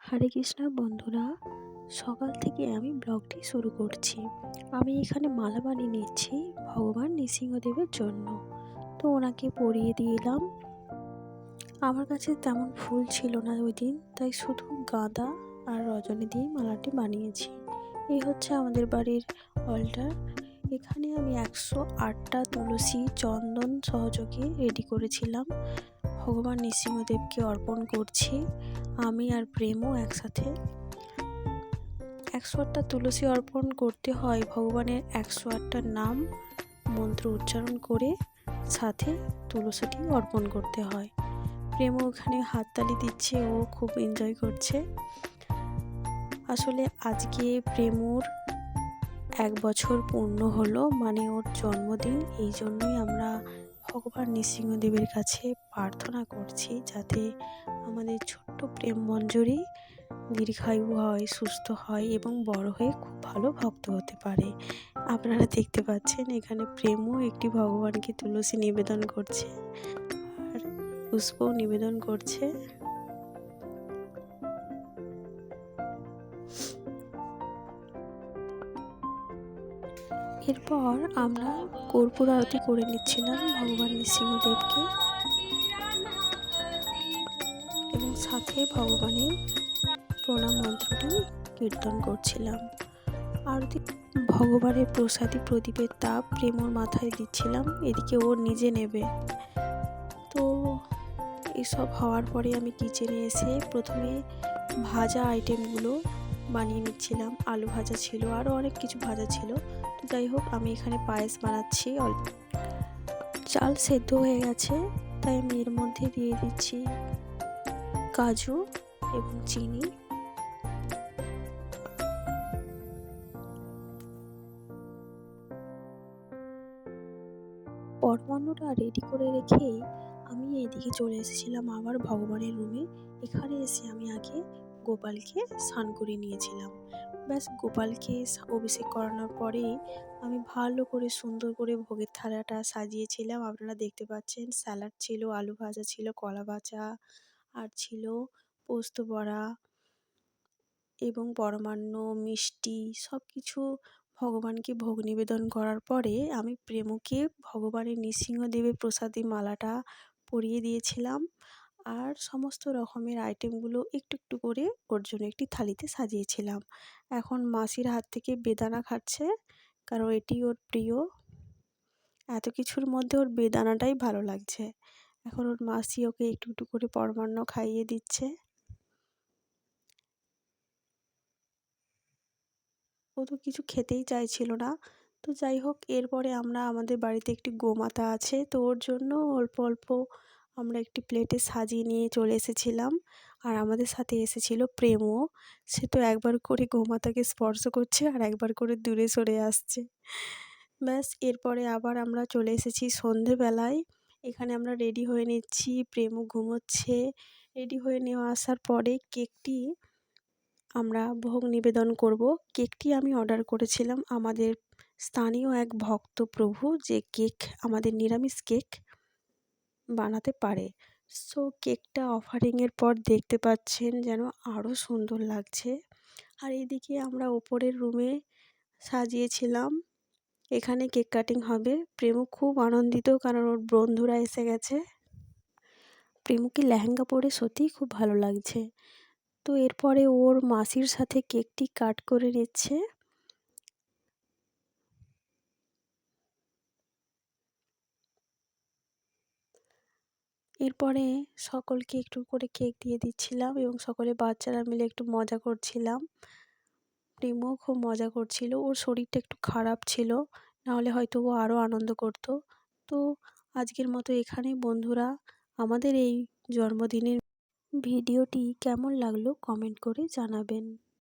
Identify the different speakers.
Speaker 1: হরে কৃষ্ণা বন্ধুরা, সকাল থেকে আমি ব্লগটি শুরু করছি। আমি এখানে মালা বানিয়ে নিচ্ছি ভগবান নৃসিংহদেবের জন্য। তো ওনাকে পরিয়ে দিলাম। আমার কাছে তেমন ফুল ছিল না ওই দিন, তাই শুধু গাঁদা আর রজনী দিয়ে মালাটি বানিয়েছি। এই হচ্ছে আমাদের বাড়ির অলটার। এখানে আমি 108টা তুলসী চন্দন সহযোগে রেডি করেছিলাম। ভগবান নৃসিংহদেবকে অর্পণ করছি আমি আর প্রেমও একসাথে। 108টা তুলসী অর্পণ করতে হয় ভগবানের 108টা নাম মন্ত্র উচ্চারণ করে, সাথে তুলসীটি অর্পণ করতে হয়। প্রেমও ওখানে হাততালি দিচ্ছে, ও খুব এনজয় করছে। আসলে আজকে প্রেমর 1 বছর পূর্ণ হলো, মানে ওর জন্মদিন। এই জন্যই আমরা ভগবান নৃসিংহদেবের কাছে প্রার্থনা করছি যাতে আমাদের ছোট্ট প্রেম মঞ্জুরি দীর্ঘায়ু হয়, সুস্থ হয় এবং বড় হয়ে খুব ভালো ভক্ত হতে পারে। আপনারা দেখতে পাচ্ছেন এখানে প্রেমও একটি ভগবানকে তুলসী নিবেদন করছে আর পুষ্পও নিবেদন করছে। এরপর আমরা কর্পূর আরতি করে নিচ্ছিলাম ভগবান নৃসিংহদেবকে এবং সাথে ভগবানের প্রণাম মন্ত্রটি কীর্তন করছিলাম। আরতি ভগবানের প্রসাদী প্রদীপের তাপ প্রেমর মাথায় দিচ্ছিলাম, এদিকে ও নিজে নেবে। তো এসব হওয়ার পরে আমি কিচেনে এসে প্রথমে ভাজা আইটেমগুলো বানিয়ে নিচ্ছিলাম। আলু ভাজা ছিল, আরও অনেক কিছু ভাজা ছিল। তো যাই হোক, আমি এখানে পায়েস বানাচ্ছি। চাল সেদ্ধ হয়ে গেছে, তাই আমি এর মধ্যে দিয়ে দিচ্ছি কাজু এবং চিনি। পরমান্নটা রেডি করে রেখেই আমি এইদিকে চলে এসেছিলাম আবার ভগবানের রুমে। এখানে এসে আমি আগে গোপালকে স্নান করিয়ে নিয়েছিলাম। ব্যাস, গোপালকে অভিষেক করানোর পরেই আমি ভালো করে সুন্দর করে ভোগের থালাটা সাজিয়েছিলাম। আপনারা দেখতে পাচ্ছেন স্যালাড ছিল, আলু ভাজা ছিল, কলা ভাজা, আর ছিল পোস্ত বড়া এবং পরমান্ন, মিষ্টি সব কিছু ভগবানকে ভোগ নিবেদন করার পরে আমি প্রেমকে ভগবানের নৃসিংহদেবের প্রসাদী মালাটা পরিয়ে দিয়েছিলাম আর সমস্ত রকমের আইটেমগুলো একটু একটু করে ওর জন্য একটি থালিতে সাজিয়েছিলাম। এখন মাসির হাত থেকে বেদানা খাচ্ছে, কারণ এটি ওর প্রিয়। এত কিছুর মধ্যে ওর বেদানাটাই ভালো লাগছে। এখন ওর মাসি ওকে একটু একটু করে পরমান্ন খাইয়ে দিচ্ছে। ও তো কিছু খেতেই চাইছিল না। তো যাই হোক, এরপরে আমরা আমাদের বাড়িতে একটি গোমাতা আছে, তো ওর জন্য অল্প অল্প আমরা একটি প্লেটে সাজিয়ে নিয়ে চলে এসেছিলাম। আর আমাদের সাথে এসেছিল প্রেমও। সে তো একবার করে গোমাতাকে স্পর্শ করছে আর একবার করে দূরে সরে আসছে। ব্যাস, এরপরে আবার আমরা চলে এসেছি সন্ধেবেলায়। এখানে আমরা রেডি হয়ে নিচ্ছি, প্রেমও ঘুমোচ্ছে। রেডি হয়ে নেওয়া আসার পরে কেকটি আমরা ভোগ নিবেদন করব। কেকটি আমি অর্ডার করেছিলাম আমাদের স্থানীয় এক ভক্ত প্রভু, যে কেক আমাদের নিরামিষ কেক বানাতে পারে। সো কেকটা অফারিংয়ের পর দেখতে পাচ্ছেন যেন আরও সুন্দর লাগছে। আর এইদিকে আমরা ওপরের রুমে সাজিয়েছিলাম, এখানে কেক কাটিং হবে। প্রেমও খুব আনন্দিত, কারণ ওর বন্ধুরা এসে গেছে। প্রেমকে লেহেঙ্গা পরে সত্যিই খুব ভালো লাগছে। তো এরপরে ওর মাসির সাথে কেকটি কাট করে নিচ্ছে। এরপরে সকলকে একটু করে কেক দিয়ে দিচ্ছিলাম এবং সকলে বাচ্চারা মিলে একটু মজা করছিলাম। প্রেমও খুব মজা করছিল। ওর শরীরটা একটু খারাপ ছিল, নাহলে হয়তো ও আরও আনন্দ করত। তো আজকের মতো এখানেই বন্ধুরা। আমাদের এই জন্মদিনের ভিডিওটি কেমন লাগলো কমেন্ট করে জানাবেন।